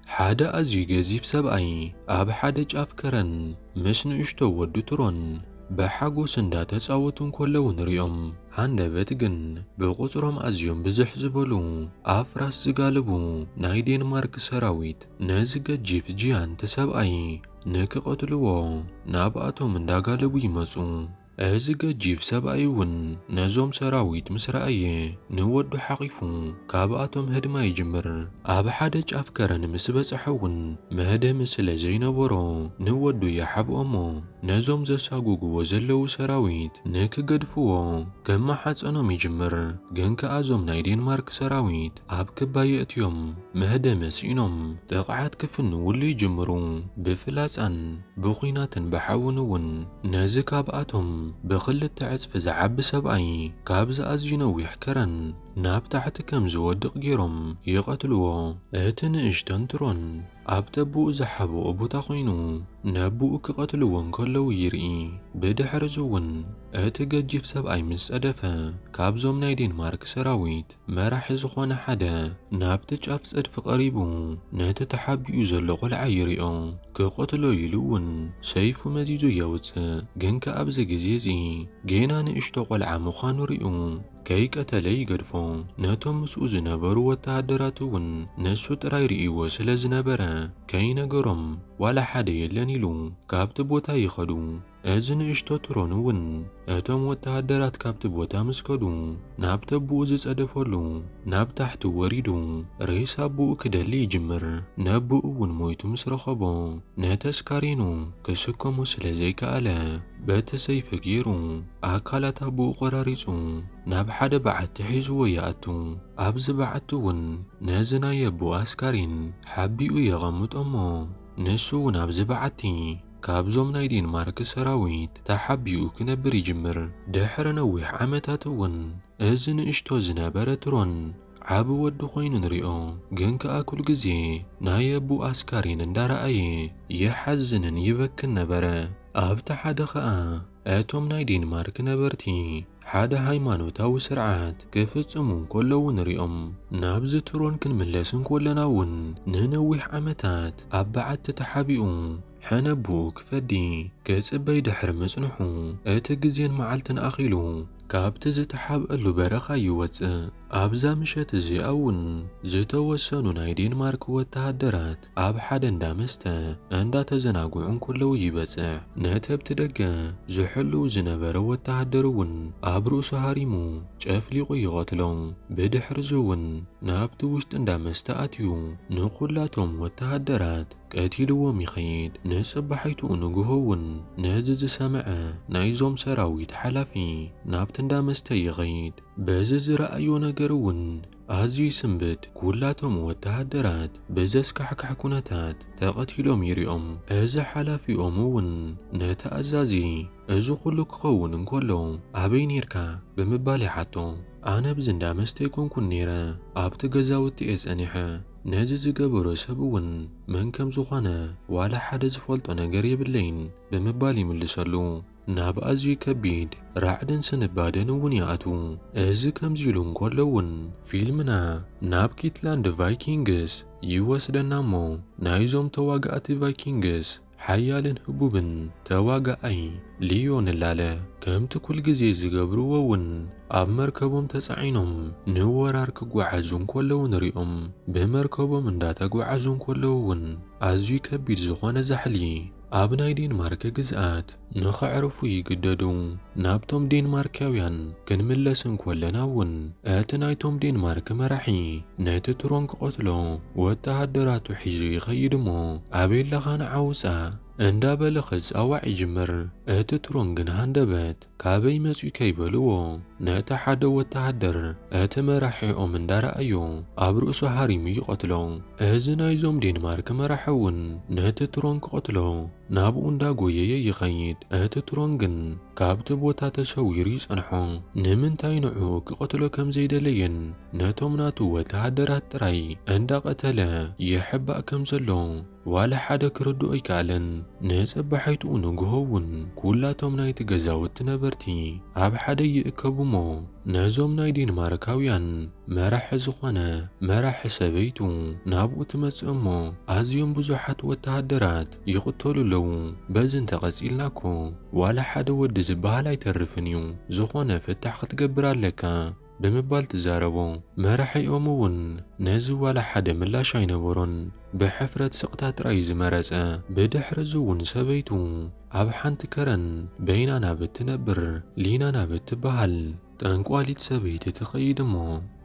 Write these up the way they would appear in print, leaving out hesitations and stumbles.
حدا أزي جزيف سبأي أب حدا جاف كرن مس نشتو ودو ترون بحاجو سندات صاوتون كلو نريهم هندبت جن بقصرهم أزيوم بزح زبلو أفراس زغالبو ناي دنمارك سراويت نزغ جيف جيان تسبأي نك قتلوو نابأتو من داغالبو يمسو أزغ جيف سبأيون نزوم سراويت مسرأيه نودو حقيفو كابأتهم هدما يجمر أب حدا جاف كرن مسبصحون مهدا مسل زينبورو نودو يحب أمو نزوم زساغوغو وزلو سراويت نك قدفوو كما حصنهم يجمر جنك أزوم ناي دنمارك سراويت أب كبايأتيوم مهدا مسينهم تقعد كفنو واللي يجمرو بفلاسان بخيناتن بحاونون نزك أبأتهم بخلت عزف زعب سبأي كابز أزينو يحكرن ناب تحت كم زودق جيرم يقتلوه اتن اشتنترون أبتبو زحبو أبو تخينو نبو كقتلوون كلو يرئي بدحرزوون اتقجيف سبأي مس أدفا كابزوم نايدين مارك سراويت مرح زخوان حدا نابتج أفسد فقريبو نتتحبيو زلق العيرئو كقتلو يلوون سيفو مزيزو يوتس جنك أبز جزيزي جينان اشتوق العمو خانو رئو كي قتلي قدفو ناتهم مسؤوز نبرو وتعدراتون نسو تراي رئيو سلز نبرا كي نقرم ولا حدا يلانيلو كابت بوتا يخدو أزن اشتو ترونون اتم وتعدرات كابت بوتا مسكدو نابت بوزز أدفولو ناب تحت وريدو ريسا بو كدالي جمر نابو اون مويتو مسرخبو ناتسكارينو كسكو مسلزي كالا بات سيف جيرو أكالات بو قراريسو ناب حدا بعد تحيزو ويأتو أبز بعدتون نازنا يبو أسكارين حبيو يغمت أمو نسو نابز بعدتي كابزوم نايدين مارك سراويت تحبيو كنبر يجمر دحر نوح عمتاتون أزن اشتو زنابرترون عابو ودو خوين نريو جنك أكل جزي نايبو أسكارين اندار أي يحزنن يبكن نبرا أبت حدا خاء آتوم نايدين مارك نبرتي حدا هايمانوتاو سرعات كفتسمون كلو نريهم نابز ترون كن ملسن كلناون ننوح عمتات أبعد تتحبيون حنبوك فدي كتصبي دحر مصنحو اتجزين معلتن أخيلو كابت زتحب اللو برخا يوتس أبزا مشات زيأون زتوسنو نايدين مارك وتهدرات أب حدن دامستا اندا تزناقوعن كلو يبتسع ناتب تدقى زحلو زنبر وتهدرون أبرو سهاريمو جافليقو يغطلون بدحرزون نابتو وشتن دامستا أتيو نقلاتهم وتهدرات قتيلو ميخيد نسبحيتو نقوهون نازز سامعة نايزوم سراويت حلافي نابتن دامستا يغيد بازز رأيو نقرون أزي سنبت كلاتهم وتهدرات بزز كحكحكونتات تقتيلهم يريهم أز حلافي أمون نتا أزازي أزو خلوك خون كلو أبين يركا بمبالي حتو أنا بزن دامستا يكون كنيرا أبت قزاوتي أزانيحا نازز قبرو سبون من كم زخانا ولا حدا زفولتو نقريب اللين بمبالي من لسالو ناب أزي كبيد رعدن سنبادن ونياتو أز كم زيلون كلون فيلمنا ناب كيتلاند فايكينجز يوس دنامو نايزوم تواقعت فايكينجز حيالن هبوبن تواقعي ليون اللالة كم تكل جزي زقبروون أب مركبهم تسعينهم نورار كقوعزون كلون ريهم بمركبهم انداتا قوعزون كلون أزي كبيد زخوان زحلي أبناي دنمارك جزءات نخعرفو يقددو نابتم دنماركاويان كن ملسن كلناون آتنايتم دنمارك مرحي ناتترونك قتلو واتهدراتو حيجي يخيدمو أبين لغان عوسا اندا بلخز أوعي جمر اتترونغن هاندبات كابي مسي كيبلو ناتا حدا واتهدر اتمرحي من دار أيو أبرؤسو هاريمي قتلو ازنايزوم دنمارك مرحون ناتترونك قتلو نابو اندا قوية يخيد اتترونغن كابت بوتا تسويري صنحو نمنتاي نعوك قتلو كم زيد لين ناتوم ناتو واتهدرات تراي اندا قتلا يحبأ كم زلو ولا حدا كردو ايكالن نسبحيتو نقهون كلاتهم نايت قزاوت نبرتي عب حدا يأكبومو ነዞም ናይ ዴንማርካውያን መራሒ ዝኾነ መራሒ ሰበይቱ ናብኡ ትመጽእ እሞ ኣዝዮም ብዙሓት ወተሃደራት ይቕተሉ ኣለዉ። በዚ እንተቐጺልናኮ ዋላ ሓደ ወዲ ዝበሃል ኣይተርፍን እዩ ዝኾነ ፍታሕ ክትገብር ኣለካ ብምባል ትዛረቦ። መራሒኦም እውን ነዚ ዋላ ሓደ ምላሽ ኣይነበሮን ብሕፍረት ስቕታ ጥራይ ዝመረጸ። ብድሕሪ እውን ሰበይቱ ኣብ ሓንቲ ከረን በይናናብ እትነብር ሊናናብ እትበሃል ጠንቋሊት ሰበይቲ ትኸይድ እሞ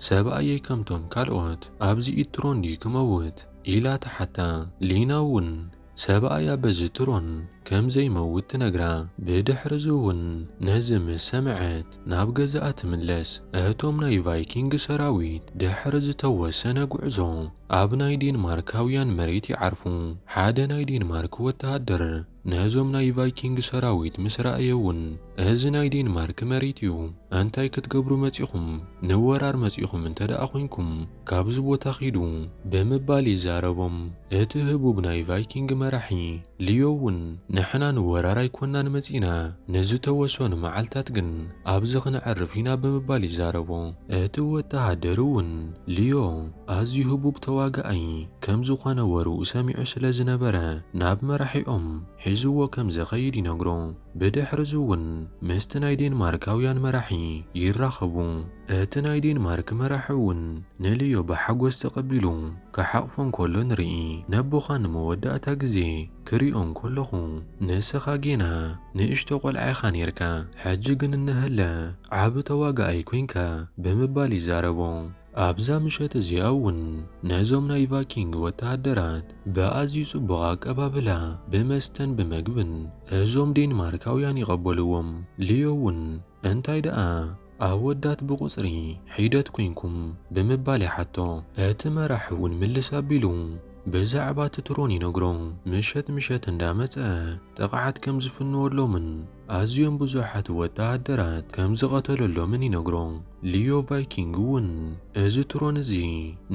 ሰብኣየይ ከምቶም ካልኦት ኣብዚ ኢድ ትሮን ድዩ ክመውት ኢላ ተሓታ። ሊና እውን ሰብኣያ በዚ ትሮን ከም ዘይመውት ትነግራ። ብድሕሪ እውን ነዚ ምስ ሰምዐት ናብ ገዛኣ ትምለስ። እህቶም ናይ ቫይኪንግ ሰራዊት ድሕሪ ዝተወሰነ ጉዕዞ ኣብ ናይ ዴንማርካውያን መሬት ይዓርፉ። ሓደ ናይ ዴንማርክ ወተሃደር ነዞም ናይ ቫይኪንግ ሰራዊት ምስ ረኣየ እውን እዚ ናይ ዴንማርክ መሬት እዩ፣ እንታይ ክትገብሩ መጺኹም? ንወራር መጺኹም እንተ ደኣ ኾይንኩም ካብዚ ቦታ ኺዱ ብምባል ይዛረቦም። እቲ ህቡብ ናይ ቫይኪንግ መራሒ ልዮ እውን ንሕና ንወራር ኣይኮናን መጺና ንዝተወሰኑ መዓልታት ግን ኣብዚ ክንዕርፍ ኢና ብምባል ይዛረቦ። እቲ ወተሃደር እውን ልዮ ኣዝዩ ህቡብ ተዋጋኣይ ከም ዝኾነ ወርኡ ሰሚዑ ስለ ዝነበረ ናብ መራሒኦም ሒዝዎ ከም ዝኸይድ ይነግሮ። ብድሕሪ እውን ምስቲ ናይ ዴንማርካውያን መራሒ ይራኸቡ። እቲ ናይ ዴንማርክ መራሒ እውን ንልዮ ብሓጎስ ተቐቢሉ ክሓቕፎን ከሎ ንርኢ። ነቦኻ ንመወዳእታ ግዜ ክሪኦም ከለኹ ንስኻ ጌና ንእሽቶ ቆልዓ ኢኻ ነርካ፣ ሕጂ ግን እንህለ ዓብ ተዋጋኣይ ኮንካ ብምባል ይዛረቦ። ኣብዛ ምሸት እዚኣ እውን ነዞም ናይ ቫይኪንግ ወተሃደራት ብኣዝዩ ጽቡቕ ኣቀባብላ ብመስተን ብምግብን እዞም ዴንማርካውያን ይቐበልዎም። ልዮ እውን እንታይ ደኣ ኣወዳት ብቁጽሪ ሒደት ኮንኩም ብምባል ይሓቶ። እቲ መራሒ እውን ምልስ ኣቢሉ ብዛዕባ ትትሮን ይነግሮ። ምሸት ምሸት እንዳመጸ ጥቕዓት ከም ዝፍንወሎምን ኣዝዮም ብዙሓት ወተሃደራት ከም ዝቐተለሎምን ይነግሮ። ልዮ ቫይኪንግ እውን እዚ ትሮን እዚ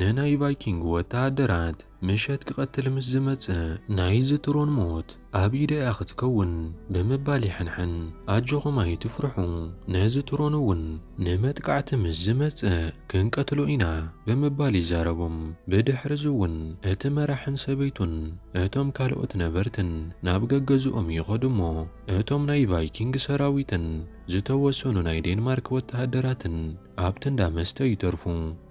ንናይ ቫይኪንግ ወተሃደራት ምሸት ክቐትል ምስ ዝመጽእ ናይዚ ትሮን ሞት ኣብ ኢደያ ክትከውን ብምባል ይሕንሕን። ኣጆኹም ኣይትፍርሑ፣ ነዚ ትሮን እውን ንመጥቃዕቲ ምስ ዝመጽእ ክንቀትሎ ኢና ብምባል ይዛረቦም። ብድሕሪ እውን እቲ መራሕን ሰበይቱን እቶም ካልኦት ነበርትን ናብ ገገዝኦም ይኸዱ እሞ እቶም ናይ ቫይኪንግ ሰራዊትን ዝተወሰኑ ናይ ዴንማርክ ወተሃደራትን ኣብቲ እንዳ መስተ ይተርፉ።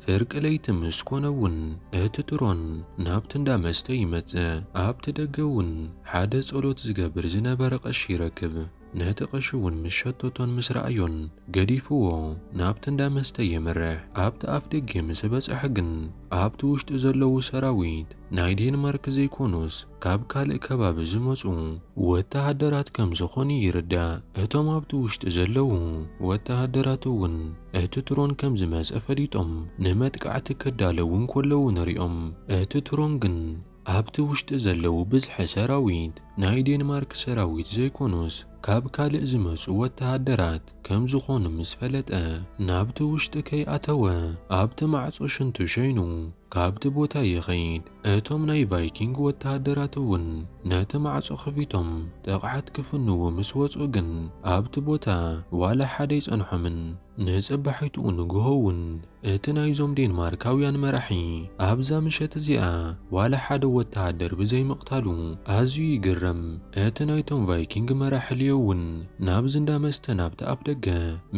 ፍርቂ ለይቲ ምስ ኮነ እውን እቲ ትሮን ናብቲ እንዳ መስተ ይመጽእ። ኣብቲ ደገ እውን ሓደ ጸሎት ዝገብር ዝነበረ ቀሺ ይረክብ። ነቲ ቀሺ እውን ምስ ሸተቶን ምስ ረኣዮን ገዲፍዎ ናብቲ እንዳ መስተ የመርሕ። ኣብቲ ኣፍ ደገ ምስ በጽሐ ግን ኣብቲ ውሽጢ ዘለዉ ሰራዊት ናይ ዴንማርክ ዘይኮኑስ ካብ ካልእ ከባቢ ዝመጹ ወተሃደራት ከም ዝኾኑ ይርዳእ። እቶም ኣብቲ ውሽጢ ዘለዉ ወተሃደራት እውን እቲ ትሮን ከም ዝመጸ ፈሊጦም ንመጥቃዕቲ ከዳለዉ እንከለዉ ንሪኦም። እቲ ትሮን ግን ኣብቲ ውሽጢ ዘለዉ ብዝሒ ሰራዊት ናይ ዴንማርክ ሰራዊት ዘይኮኑስ ካብ ካልእ ዝመጹ ወተሃደራት ከም ዝኾኑ ምስ ፈለጠ ናብቲ ውሽጢ ከይኣተወ ኣብቲ ማዕጾ ሽንቱ ሸይኑ ካብቲ ቦታ ይኸይድ። እቶም ናይ ቫይኪንግ ወተሃደራት እውን ነቲ ማዕጾ ከፊቶም ጥቕዓት ክፍንዎ ምስ ወጹ ግን ኣብቲ ቦታ ዋላ ሓደ ይጸንሖምን። ንጽባሒቱ ንግሆ እውን እቲ ናይዞም ዴንማርካውያን መራሒ ኣብዛ ምሸት እዚኣ ዋላ ሓደ ወተሃደር ብዘይምቕታሉ ኣዝዩ ይግረም። እቲ ናይቶም ቫይኪንግ መራሒ ልዮ እውን ናብዚ እንዳ መስተ ናብቲ ኣፍ ደገ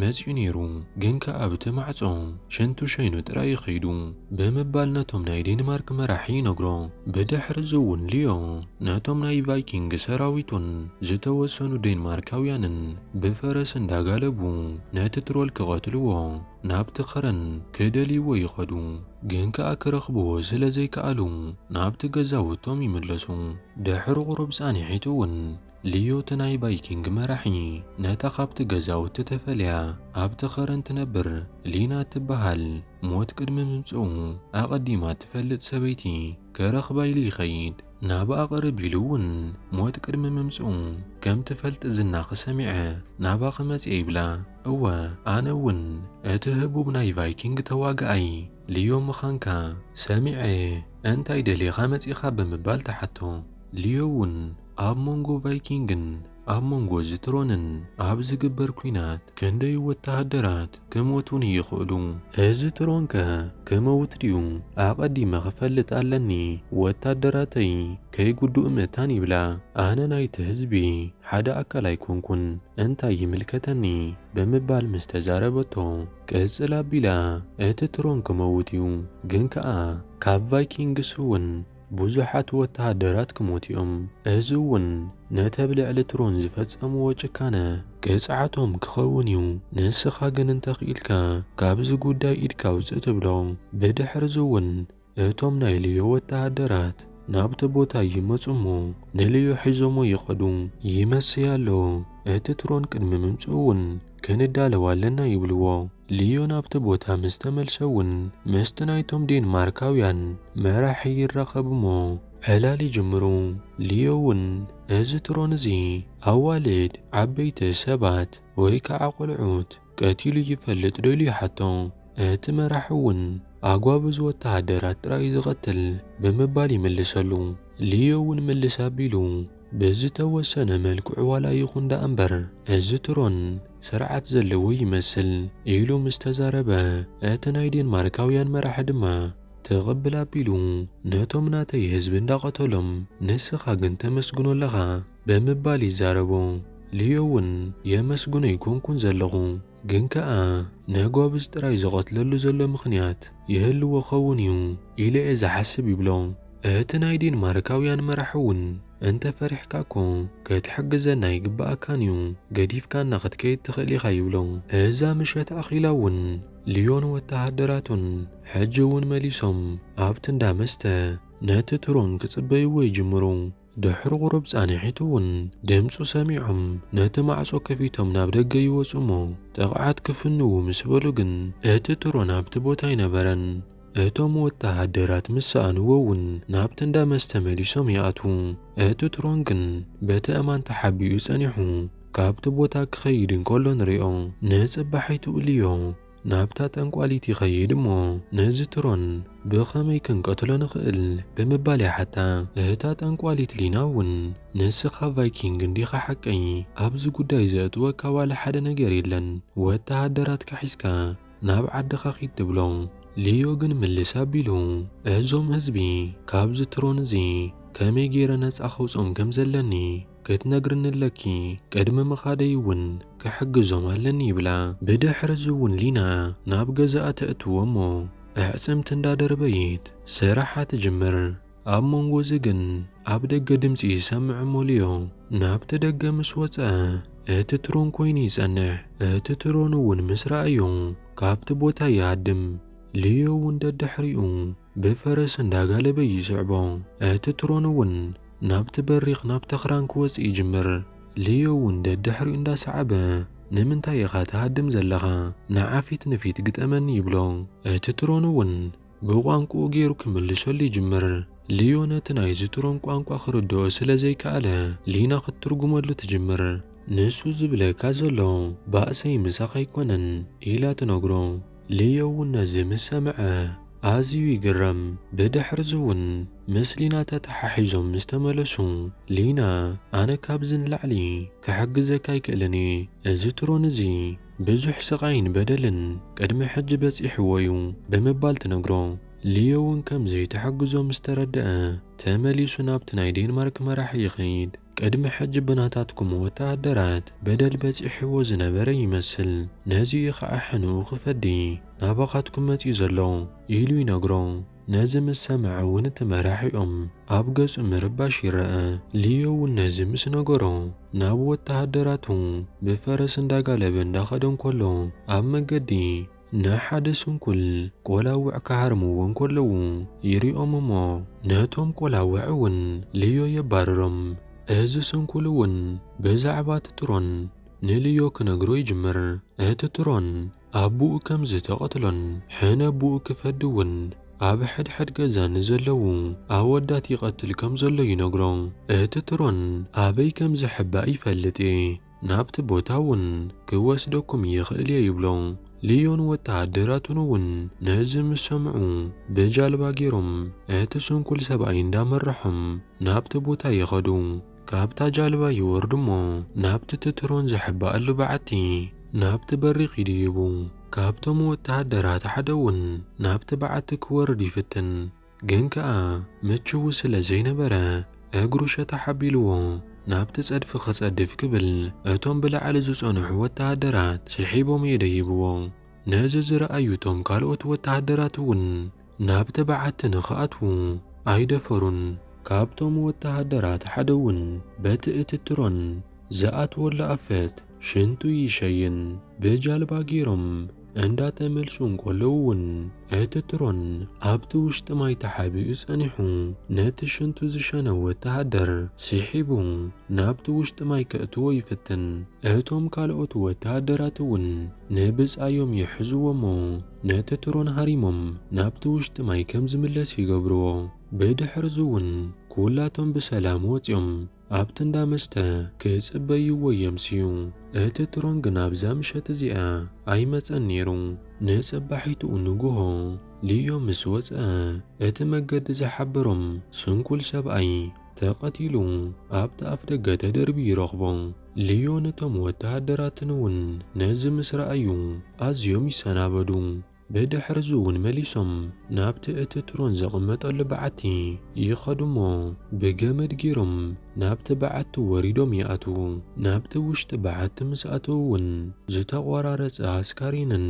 መጺኡ ነይሩ፣ ግን ከኣብቲ ማዕጾ ሽንቱ ሸይኑ ጥራይ ይኸይዱ ብምባል ነቶም ናይ ዴንማርክ መራሒ ይነግሮ። ብድሕሪ እውን ልዮ ነቶም ናይ ቫይኪንግ ሰራዊቱን ዝተወሰኑ ዴንማርካውያንን ብፈረስ እንዳጋለቡ ነቲ ትሮል ክቐትልዎ ናብቲ ኸረን ክደልይዎ ይኸዱ። ግን ከኣ ክረኽብዎ ስለ ዘይከኣሉ ናብቲ ገዛውቶም ይምለሱ። ድሕሪ ቁሩብ ጻኒሒቱ እውን ልዮት ናይ ቫይኪንግ መራሒ ነታ ካብቲ ገዛውቲ ተፈልያ ኣብቲ ኸረን ትነብር ሊና ትበሃል ሞት ቅድሚ ምምጽኡ ኣቐዲማ ትፈልጥ ሰበይቲ ክረኽባ ኢሉ ይኸይድ። ናብኣ ቐረብ ኢሉ እውን ሞት ቅድሚ ምምጽኡ ከም ትፈልጥ ዝና ኽሰሚዐ ናብኣ ኽመጽእ ይብላ። እወ ኣነ እውን እቲ ህቡብ ናይ ቫይኪንግ ተዋጋኣይ ልዮ ምዃንካ ሰሚዐ እንታይ ደሊኻ መጺኻ ብምባል ተሓቶ። ልዮ እውን ኣብ መንጎ ቫይኪንግን ኣብ መንጎ እዚ ትሮንን ኣብ ዝግበር ኩናት ክንደይ ወተሃደራት ክሞቱን ይኽእሉ። እዚ ትሮን ከ ክመውት ድዩ ኣቐዲመ ክፈልጥ ኣለኒ ወታደራተይ ከይጉዱእ ምእታን ይብላ። ኣነ ናይቲ ህዝቢ ሓደ ኣካል ኣይኮንኩን እንታይ ይምልከተኒ ብምባል ምስ ተዛረበቶ ቅጽል ኣቢላ እቲ ትሮን ክመውት እዩ ግን ከኣ ካብ ቫይኪንግስ እውን ብዙሓት ወተሃደራት ክሞት እዮም። እዚ እውን ነተብልዕሊ ትሮን ዝፈጸምዎ ጭካነ ቅፅዓቶም ክኸውን እዩ። ንስኻ ግን እንተኽኢልካ ካብዚ ጉዳይ ኢድካ ውፅእ ትብሎ። ብድሕሪዚ እውን እቶም ናይ ልዮ ወተሃደራት ናብቲ ቦታ ይመፁ እሞ ንልዮ ሒዞሞ ይኸዱ ይመስይ ኣሎ። እቲ ትሮን ቅድሚ ምምፅኡ እውን ክንዳለዋ ኣለና ይብልዎ። ልዮ ናብቲ ቦታ ምስ ተመልሰ እውን ምስቲ ናይቶም ዴንማርካውያን መራሒ ይራኸቡ እሞ ዕላል ይጅምሩ። ልዮ እውን እዚ ትሮን እዚ ኣዋልድ ዓበይቲ ሰባት ወይ ከዓ ቆልዑት ቀቲሉ ይፈልጥ ዶ ኢሉ ይሓቶ። እቲ መራሒ እውን ኣጓብዝ ወተሃደራት ጥራይ ዝቐትል ብምባል ይምልሰሉ። ልዮ እውን ምልስ ኣቢሉ ብዝተወሰነ መልክዑ ዋላ ይኹን ዳ እምበር እዚ ትሮን ስርዓት ዘለዎ ይመስል ኢሉ ምስ ተዛረበ እቲ ናይ ዴንማርካውያን መራሒ ድማ ተቐብል ኣቢሉ ነቶም ናተይ ህዝቢ እንዳቐተሎም ንስኻ ግን ተመስግኖ ኣለኻ ብምባል ይዛረቦ። ልዮ እውን የመስግኖ ይኮንኩን ዘለኹ ግን ከኣ ነጓብዝ ጥራይ ዝቐትለሉ ዘሎ ምኽንያት ይህልዎ ኸውን እዩ ኢለ እየ ዝሓስብ ይብሎ። እቲ ናይ ዴንማርካውያን መራሒ እውን እንተ ፈሪሕካኮ ክትሕግዘና ይግባእካን እዩ ገዲፍካና ክትከይድ ትኽእል ኢኻ ይብሎ። እዛ ምሸት ኣኺላ እውን ልዮን ወተሃደራቱን ሕጂ እውን መሊሶም ኣብቲ እንዳ መስተ ነቲ ትሮን ክጽበይዎ ይጅምሩ። ድሕሪ ቁሩብ ጻኒሒቱ እውን ድምፁ ሰሚዖም ነቲ ማዕጾ ከፊቶም ናብ ደገ ይወፁ እሞ ጥቕዓት ክፍንዉ ምስ በሉ ግን እቲ ትሮን ኣብቲ ቦታ ኣይነበረን። እቶም ወተሃደራት ምስ ሰኣንዎ እውን ናብቲ እንዳ መስተ መሊሶም ይኣትዉ። እቲ ትሮን ግን በቲ እማን ተሓቢኡ ጸኒሑ ካብቲ ቦታ ክኸይድ እንከሎ ንሪኦ። ንጽባሒቱ ልዮ ናብታ ጠንቋሊት ይኸይድ እሞ ነዚ ትሮን ብኸመይ ክንቀትሎ ንኽእል ብምባል ይሓታ። እታ ጠንቋሊት ሊና እውን ንስኻ ቫይኪንግ እንዲኻ ሓቀይ ኣብዚ ጉዳይ ዘእትወካ ዋላ ሓደ ነገር የለን ወተሃደራትካ ሒዝካ ናብ ዓድኻ ኺድ ትብሎ። ልዮ ግን ምልስ ኣቢሉ እዞም ህዝቢ ካብዚ ትሮን እዚ ከመይ ገይረ ነፃ ኸውፆም ከም ዘለኒ ክትነግርኒ ኣለኪ ቅድሚ ምኻደይ እውን ክሕግዞም ኣለኒ ይብላ። ብድሕሪዚ እውን ሊና ናብ ገዛኣ ተእትዎ እሞ ኣዕጽምቲ እንዳደርበይት ስራሓ ትጅምር። ኣብ መንጎ እዚ ግን ኣብ ደገ ድምፂ ይሰምዕ እሞ ልዮ ናብቲ ደገ ምስ ወፀ እቲ ትሮን ኮይኑ ይጸንሕ። እቲ ትሮን እውን ምስ ረኣዩ ካብቲ ቦታ ይሃድም። ልዮ እውን ደድሕሪኡ ብፈረስ እንዳጋለበ ይስዕቦ። እቲ ትሮን እውን ናብቲ በሪኽ ናብቲ ኽራን ክወፅእ ይጅምር። ልዮ እውን ደድሕሪኡ እንዳሰዓበ ንምንታይ ኢኻ ትሃድም ዘለኻ ንዓፊት ንፊት ግጠመኒ ይብሎ። እቲ ትሮን እውን ብቋንቋኡ ገይሩ ክምልሰሉ ይጅምር። ልዮ ነቲ ናይዚ ትሮን ቋንቋ ክርድኦ ስለ ዘይከኣለ ሊና ክትትርጉመሉ ትጅምር። ንሱ ዝብለካ ዘሎ ባእሰይ ምሳኽ ኣይኮነን ኢላ ትነግሮ። ልዮ እውን ነዚ ምስ ሰምዐ ኣዝዩ ይግረም። ብድሕሪዚ እውን ምስ ሊና ተተሓሒዞም ምስ ተመለሱ ሊና ኣነ ካብዚ ንላዕሊ ክሕግዘካ ኣይክእልን እዚ ትሮን እዚ ብዙሕ ስቓይን በደልን ቅድሚ ሕጂ በፂሕዎ እዩ ብምባል ትነግሮ። ልዮ እውን ከምዘይትሕግዞ ምስ ተረድአ ተመሊሱ ናብቲ ናይ ዴንማርክ መራሒ ይኸይድ። ቅድሚ ሕጂ ብናታትኩም ወተሃደራት በደል በፂሕዎ ዝነበረ ይመስል ነዚኡ ኸዓ ሕንኡ ክፈዲ ናባኻትኩም መፂኡ ዘሎ ኢሉ ይነግሮ። ነዚ ምስ ሰምዐ እውን እቲ መራሒኦም ኣብ ገጹ ምርባሽ ይረአ። ልዮ እውን ነዚ ምስ ነገሮ ናብ ወተሃደራቱ ብፈረስ እንዳጋለበ እንዳኸደ እንከሎ ኣብ መንገዲ ንሓደ ስንኩል ቆላውዕ ክሃርምዎ እንከለዉ ይሪኦም እሞ ነቶም ቆላውዕ እውን ልዮ የባርሮም። እዚ ስንኩል እውን ብዛዕባ እቲ ትሮን ንልዮ ክነግሮ ይጅምር። እቲ ትሮን ኣቦኡ ከም ዝተቐትሎን ሕነ ኣቦኡ ክፈዲ እውን ኣብ ሕድሕድ ገዛ ንዘለዉ ኣወዳት ይቐትል ከም ዘሎ ይነግሮ። እቲ ትሮን ኣበይ ከም ዝሕባእ ይፈልጥ ናብቲ ቦታ እውን ክወስደኩም ይኽእል እየ ይብሎ። ልዮን ወተሃደራቱን እውን ነዚ ምስ ሰምዑ ብጃልባ ገይሮም እቲ ስንኩል ሰብኣይ እንዳመርሖም ናብቲ ቦታ ይኸዱ። ካብታ ጃልባ ይወርዱ እሞ ናብቲ ትትሮን ዝሕባአሉ በዓቲ ናብቲ በሪ ኺድይቡ ካብቶም ወተሃደራት ሓደ እውን ናብቲ በዓቲ ክወርድ ይፍትን ግን ከኣ ምችው ስለ ዘይነበረ እግሩ ሸታሓቢልዎ ናብቲ ጸድፊ ክጸድፍ ክብል እቶም ብላዕሊ ዝጸንሑ ወተሃደራት ስሒቦም የደይብዎ ነዚ ዝረኣዩቶም ካልኦት ወተሃደራት እውን ናብቲ በዓቲ ንኽኣትዉ ኣይደፈሩን ካብቶም ወተሃደራት ሓደ እውን በቲ እትትሮን ዝኣትወሉ ኣፈት ሽንቱ ይሸይን ብጃልባ ገይሮም እንዳተመልሱ እንከለዉ እውን እትትሮን ኣብቲ ውሽጢ ማይ ተሓቢኡ ጸኒሑ ነቲ ሽንቱ ዝሸነ ወተሃደር ስሒቡ ናብቲ ውሽጢ ማይ ከእትዎ ይፍትን እቶም ካልኦት ወተሃደራት እውን ንብጻዮም ይሕዝዎሞ ነትትሮን ሃሪሞም ናብቲ ውሽጢ ማይ ከም ዝምለስ ይገብርዎ ብድሕሪዚ እውን ኩላቶም ብሰላም ወፂኦም ኣብቲ እንዳ መስተ ክጽበይዎ የምስዩ እትትሮን ግን ኣብዛ ምሸት እዚኣ ኣይመጸን ነይሩ ንጽባሒቱ ንጉሆ ልዮ ምስ ወፅአ እቲ መገዲ ዝሓበሮም ስንኩል ሰብኣይ ተቐቲሉ ኣብቲ ኣፍ ደገ ተደርቢ ይረኽቦ ልዮ ነቶም ወተሃደራትን እውን ነዚ ምስ ረኣዩ ኣዝዮም ይሰናበዱ ብድሕሪዚ እውን መሊሶም ናብቲ እትትሮን ዘቕመጠሉ በዓቲ ይኸዱ እሞ ብገመድ ገይሮም ናብቲ በዓቲ ወሪዶም ይኣትዉ ናብቲ ውሽጢ በዓቲ ምስ ኣተዉ እውን ዝተቖራረፀ ኣስካሪንን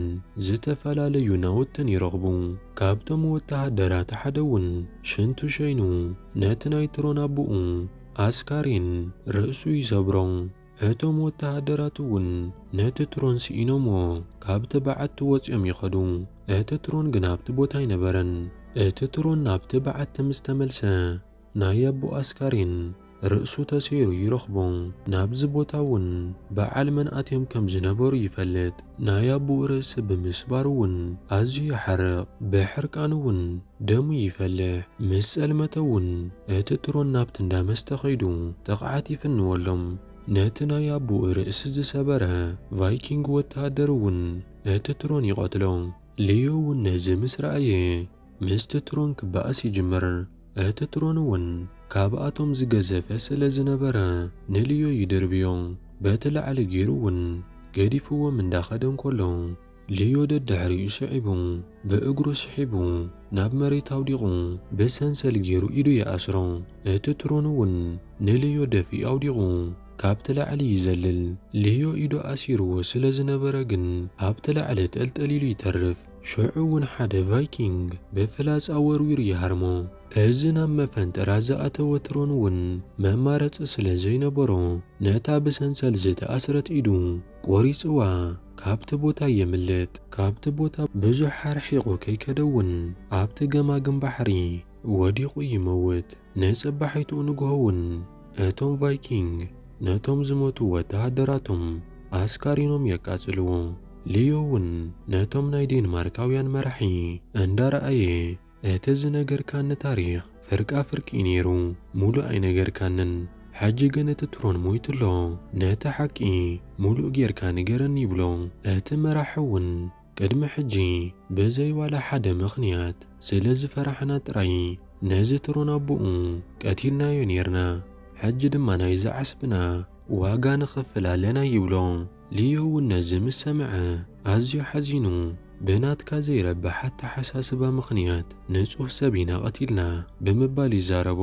ዝተፈላለዩ ናውትን ይረኽቡ ካብቶም ወተሃደራት ሓደ እውን ሽንቱ ሸይኑ ነቲ ናይ ትሮን ኣቦኡ ኣስካሪን ርእሱ ይሰብሮ እቶም ወተሃደራት እውን ነቲ ትሮን ስኢኖሞ ካብቲ በዓቲ ወፂኦም ይኸዱ እቲ ትሮን ግን ኣብቲ ቦታ ኣይነበረን እቲ ትሮን ናብቲ በዓቲ ምስ ተመልሰ ናይ ኣቦ ኣስካሪን ርእሱ ተሰይሩ ይረኽቦ ናብዚ ቦታ እውን በዓል መንኣትዮም ከም ዝነበሩ ይፈልጥ ናይ ኣቦኡ ርእሲ ብምስባር እውን ኣዝዩ ይሓርቕ ብሕርቃኑ እውን ደሙ ይፈልሕ ምስ ጸልመተ እውን እቲ ትሮን ናብቲ እንዳ መስተ ኸይዱ ጥቕዓት ይፍንወሎም ነቲ ናይ ኣቦኡ ርእሲ ዝሰበረ ቫይኪንግ ወተሃደር እውን እቲ ትሮን ይቐትሎ ልዮ እውን ነዚ ምስ ረኣየ ምስቲ ትሮን ክበኣስ ይጅምር እቲ ትሮን እውን ካብኣቶም ዝገዘፈ ስለ ዝነበረ ንልዮ ይድርብዮ በቲ ላዕሊ ገይሩ እውን ገዲፍዎም እንዳኸደ እንከሎ ልዮ ደድሕሪኡ ስዒቡ ብእግሩ ስሒቡ ናብ መሬት ኣውዲቑ ብሰንሰል ገይሩ ኢዱ ይኣስሮ እቲ ትሮን እውን ንልዮ ደፊኡ ኣውዲቑ ካብቲ ላዕሊ ይዘልል ልዮ ኢዱ ኣሲርዎ ስለ ዝነበረ ግን ኣብቲ ላዕሊ ተልጠሊሉ ይተርፍ ሽዑ እውን ሓደ ቫይኪንግ ብፍላጻ ወርዊሩ ይሃርሞ እዚ ናብ መፈንጠራ ዝኣተወ ትሮን እውን መማረፂ ስለ ዘይነበሮ ነታ ብሰንሰል ዝተኣስረት ኢዱ ቆሪፅዋ ካብቲ ቦታ የምልጥ ካብቲ ቦታ ብዙሕ ኣርሒቑ ከይከደውን ኣብቲ ገማግም ባሕሪ ወዲቑ ይመውት ንጽባሒቱ ንግሆ እውን እቶም ቫይኪንግ ነቶም ዝሞቱ ወተሃደራቶም ኣስካሪኖም የቃጽልዎ ልዮ እውን ነቶም ናይ ዴንማርካውያን መራሒ እንዳረኣየ እቲ ዝነገርካኒ ታሪኽ ፍርቃ ፍርቂ ነይሩ ሙሉእ ኣይነገርካንን ሕጂ ግን እቲ ትሮን ሞይቱሎ ነቲ ሓቂ ሙሉእ ጌርካ ንገረኒ ይብሎ እቲ መራሒ እውን ቅድሚ ሕጂ ብዘይዋላ ሓደ ምኽንያት ስለ ዝፈራሕና ጥራይ ነዚ ትሮን ኣቦኡ ቀቲልናዮ ነርና ሕጂ ድማ ናይ ዝዓስብና ዋጋ ንኽፍል ኣለና ይብሎ ልዮ እውን ነዚ ምስ ሰምዐ ኣዝዩ ሓዚኑ ብናትካ ዘይረብሕ ኣተሓሳስባ ምኽንያት ንጹህ ሰብ ኢና ቀቲልና ብምባል ይዛረቦ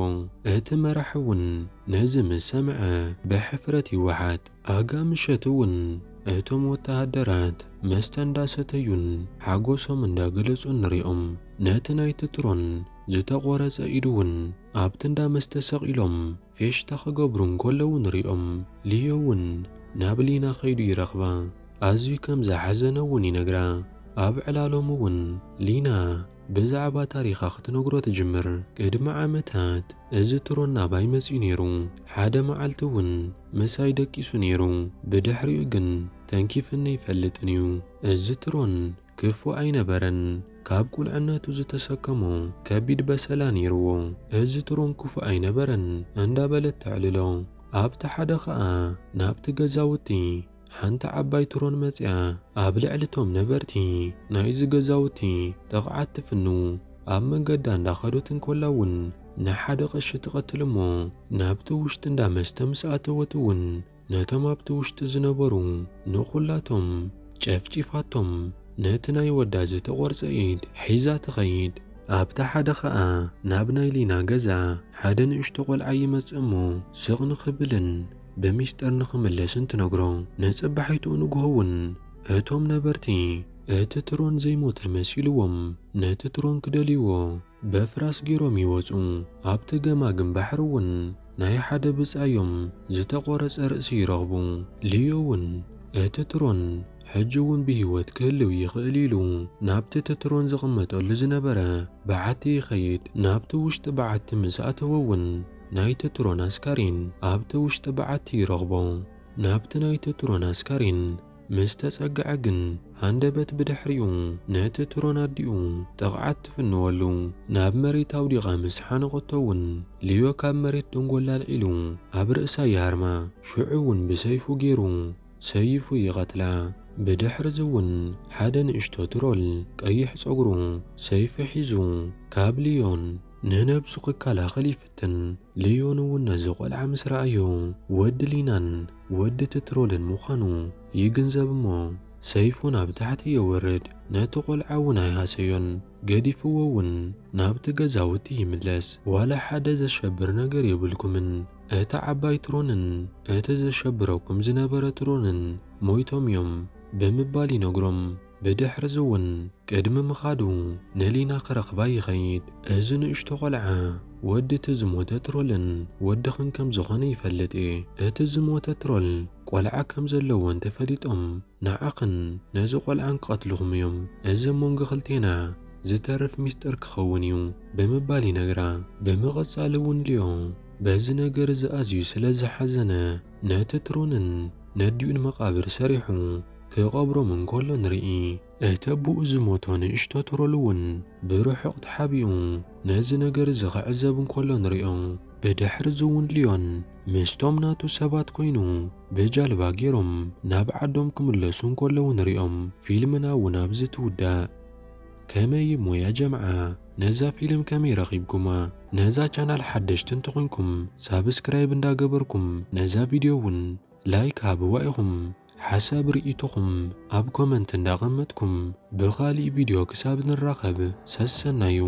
እቲ መራሒ እውን ነዚ ምስ ሰምዐ ብሕፍረት ይወሓጥ ኣጋ ምሸት እውን እቶም ወተሃደራት መስተ እንዳሰተዩን ሓጎሶም እንዳገለጹ ንሪኦም ነቲ ናይቲ ትሮን ዝተቖረፀ ኢዱ እውን ኣብቲ እንዳ መስተ ሰቒሎም ፌሽታ ክገብሩ እንከለዉ ንሪኦም ልዮ እውን ናብ ሊና ኸይዱ ይረኽባ ኣዝዩ ከም ዝሓዘነ እውን ይነግራ ኣብ ዕላሎም እውን ሊና ብዛዕባ ታሪኻ ክትነግሮ ትጅምር ቅድሚ ዓመታት እዚ ትሮን ናባይ መጺኡ ነይሩ ሓደ መዓልቲ እውን ምሳይ ደቂሱ ነይሩ ብድሕሪኡ ግን ተንኪፍኒ ይፈልጥን እዩ እዚ ትሮን ክፉ ኣይነበረን ካብ ቁልዕነቱ ዝተሰከሞ ከቢድ በሰላ ነይርዎ እዚ ትሮን ክፉ ኣይነበረን እንዳበለት ተዕልሎ ኣብቲ ሓደ ኸኣ ናብቲ ገዛውቲ ሓንቲ ዓባይ ትሮን መጽያ ኣብ ልዕሊቶም ነበርቲ ናይዚ ገዛውቲ ጥቕዓት ትፍኑ ኣብ መንገዳ እንዳኸዶት እንከላ እውን ንሓደ ቐሺ ትቐትል እሞ ናብቲ ውሽጢ እንዳ መስተ ምስ ኣተወት እውን ነቶም ኣብቲ ውሽጢ ዝነበሩ ንኹላቶም ጨፍጪፋቶም ነቲ ናይ ወዳ ዝተቖርጸ ኢድ ሒዛ ትኸይድ። ኣብታ ሓደ ኸኣ ናብ ናይ ሊና ገዛ ሓደ ንእሽቶ ቖልዓ ይመጽእ እሞ ስቕ ንኽብልን ብምስጢር ንኽምለስን ትነግሮ። ንጽባሒቱ ንግሆ እውን እቶም ነበርቲ እቲ ትሮን ዘይሞተ መሲልዎም ነቲ ትሮን ክደልይዎ በፍራስ ገይሮም ይወፁ። ኣብቲ ገማግም ባሕሪ እውን ናይ ሓደ ብጻዮም ዝተቖረጸ ርእሲ ይረኽቡ። ልዮ እውን እቲ ትሮን ሕጂ እውን ብህይወት ክህልው ይኽእል ኢሉ ናብቲ ትሮን ዝቕመጠሉ ዝነበረ በዓቲ ይኸይድ። ናብቲ ውሽጢ በዓቲ ምስ ኣተወ እውን ናይቲ ትሮን ኣስካሪን ኣብቲ ውሽጢ በዓቲ ይረኽቦ። ናብቲ ናይቲ ትሮን ኣስካሪን ምስ ተጸግዐ ግን ሃንደበት ብድሕሪኡ ነቲ ትሮን ኣዲኡ ጥቕዓት ትፍንወሉ። ናብ መሬት ኣውዲቓ ምስ ሓነቐቶ እውን ልዮ ካብ መሬት ደንጎላ ኣልዒሉ ኣብ ርእሳ ይሃርማ። ሽዑ እውን ብሰይፉ ገይሩ ሰይፉ ይቐትላ። ብድሕሪዚ እውን ሓደ ንእሽቶ ትሮል ቀይሕ ጸጉሩ ሰይፊ ሒዙ ካብ ልዮን ንነብሱ ክከላኸል ይፍትን። ልዮን እውን ነዚ ቖልዓ ምስ ረኣዮ ወዲ ሊናን ወዲ ትሮልን ምዃኑ ይግንዘብ እሞ ሰይፉ ናብ ታሕቲ የወርድ። ነቲ ቖልዓ እውን ኣይሃሰዮን። ገዲፍዎ እውን ናብቲ ገዛውቲ ይምለስ። ዋላ ሓደ ዘሸብር ነገር የብልኩምን። እቲ ዓባይ ትሮንን እቲ ዘሸብረኩም ዝነበረ ትሮንን ሞይቶም እዮም ብምባል ይነግሮም። ብድሕሪዚ እውን ቅድሚ ምኻዱ ንሊና ክረኽባ ይኸይድ። እዚ ንእሽቶ ቖልዓ ወዲ እቲ ዝሞተ ትሮልን ወድኽን ከም ዝኾነ ይፈልጥ እየ። እቲ ዝሞተ ትሮል ቈልዓ ከም ዘለዎን ተፈሊጦም ንዓኽን ነዚ ቈልዓን ክቐትልኹም እዮም። እዚ መንጎ ክልቴና ዝተርፍ ምስጢር ክኸውን እዩ ብምባል ይነግራ። ብምቕጻል እውን ልዮ በዚ ነገር እዚ ኣዝዩ ስለ ዝሓዘነ ነቲ ትሮንን ነዲኡን መቓብር ሰሪሑ ክቐብሮም እንከሎ ንርኢ። እቲ ኣቦኡ ዝሞቶ ንእሽቶ ትሮል እውን ብርሑቕ ተሓቢኡ ነዚ ነገር እዚ ክዕዘብ እንከሎ ንሪኦ። ብድሕሪዚ እውን ልዮን ምስቶም ናቱ ሰባት ኮይኑ ብጃልባ ገይሮም ናብ ዓዶም ክምለሱ እንከለዉ ንሪኦም። ፊልምና እውን ኣብዚ ትውዳእ። ከመይ እሞ ያ ጀምዓ ነዛ ፊልም ከመይ ረኺብኩማ? ነዛ ቻናል ሓደሽቲ እንተኾንኩም ሳብስክራይብ እንዳገበርኩም ነዛ ቪድዮ እውን ላይክ ሃብዋ ኢኹም። ሓሳብ ርኢቶኹም ኣብ ኮመንት እንዳቐመጥኩም ብኻሊእ ቪድዮ ክሳብ ንራኸብ ሰሰናዩ።